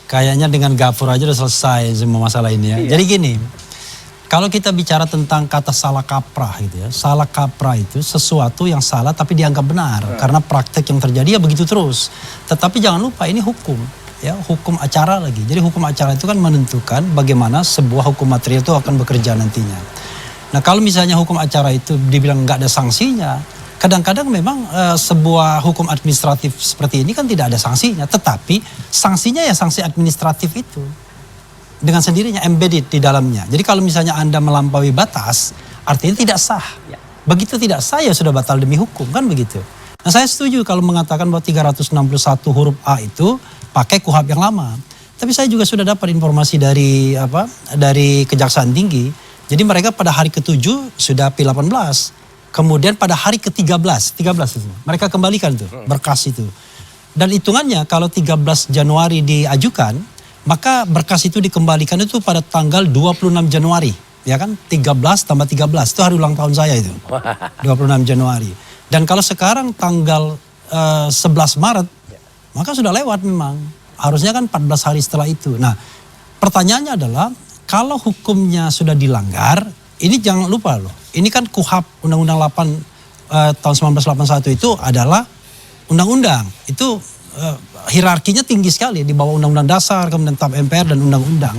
Kayaknya dengan Gafur aja udah selesai semua masalah ini ya. Jadi gini, kalau kita bicara tentang kata salah kaprah gitu ya. Salah kaprah itu sesuatu yang salah tapi dianggap benar. Karena praktek yang terjadi ya begitu terus. Tetapi jangan lupa ini hukum. Ya, hukum acara lagi. Jadi hukum acara itu kan menentukan bagaimana sebuah hukum material itu akan bekerja nantinya. Nah kalau misalnya hukum acara itu dibilang nggak ada sanksinya, kadang-kadang memang sebuah hukum administratif seperti ini kan tidak ada sanksinya. Tetapi sanksinya ya sanksi administratif itu. Dengan sendirinya embedded di dalamnya. Jadi kalau misalnya Anda melampaui batas, artinya tidak sah. Begitu tidak sah ya sudah batal demi hukum, kan begitu. Nah saya setuju kalau mengatakan bahwa 361 huruf A itu pakai KUHP yang lama. Tapi saya juga sudah dapat informasi dari dari Kejaksaan Tinggi. Jadi mereka pada hari ke-7 sudah P18. Kemudian pada hari ke-13 itu mereka kembalikan tuh berkas itu. Dan hitungannya kalau 13 Januari diajukan, maka berkas itu dikembalikan itu pada tanggal 26 Januari. Ya kan 13 tambah 13 itu hari ulang tahun saya itu. 26 Januari. Dan kalau sekarang tanggal 11 Maret, maka sudah lewat memang. Harusnya kan 14 hari setelah itu. Nah pertanyaannya adalah kalau hukumnya sudah dilanggar, ini jangan lupa loh. Ini kan KUHP Undang-Undang 8 tahun 1981 itu adalah undang-undang. Itu hierarkinya tinggi sekali di bawah Undang-Undang Dasar, kemudian TAP MPR dan undang-undang.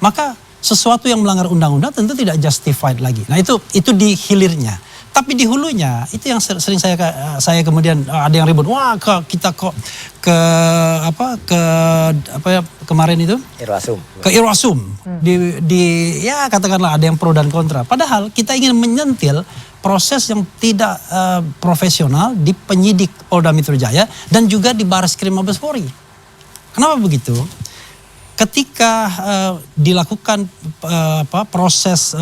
Maka sesuatu yang melanggar undang-undang tentu tidak justified lagi. Nah itu di hilirnya. Tapi di hulunya itu yang sering saya kemudian ada yang ribut. Wah kita kok kemarin itu Irwasum. Ke Irwasum. Ya katakanlah ada yang pro dan kontra. Padahal kita ingin menyentil proses yang tidak profesional di penyidik Polda Metro Jaya dan juga di Barreskrim Mabes Polri. Kenapa begitu? Ketika dilakukan proses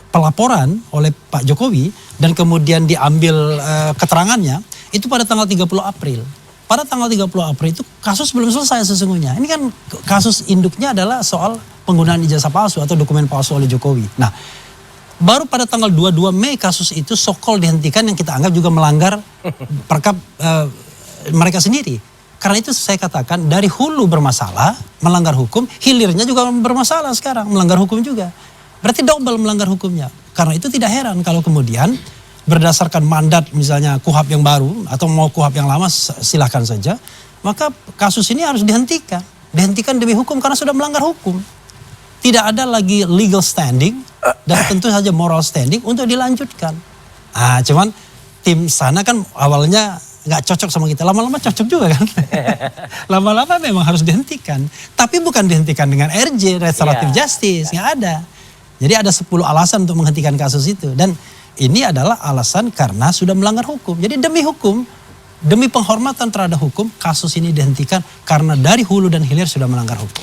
pelaporan oleh Pak Jokowi dan kemudian diambil keterangannya itu pada tanggal 30 April. Pada tanggal 30 April itu kasus belum selesai sesungguhnya. Ini kan kasus induknya adalah soal penggunaan ijazah palsu atau dokumen palsu oleh Jokowi. Nah, baru pada tanggal 22 Mei kasus itu sokol dihentikan yang kita anggap juga melanggar perkap mereka sendiri. Karena itu saya katakan dari hulu bermasalah, melanggar hukum, hilirnya juga bermasalah sekarang, melanggar hukum juga. Berarti double melanggar hukumnya. Karena itu tidak heran kalau kemudian berdasarkan mandat misalnya KUHP yang baru atau mau KUHP yang lama silahkan saja. Maka kasus ini harus dihentikan. Dihentikan demi hukum karena sudah melanggar hukum. Tidak ada lagi legal standing dan tentu saja moral standing untuk dilanjutkan. Nah cuman tim sana kan awalnya nggak cocok sama kita. Lama-lama cocok juga kan. Lama-lama memang harus dihentikan. Tapi bukan dihentikan dengan RJ, restoratif justice. Nggak ada. Jadi ada 10 alasan untuk menghentikan kasus itu. Dan ini adalah alasan karena sudah melanggar hukum. Jadi demi hukum, demi penghormatan terhadap hukum, kasus ini dihentikan karena dari hulu dan hilir sudah melanggar hukum.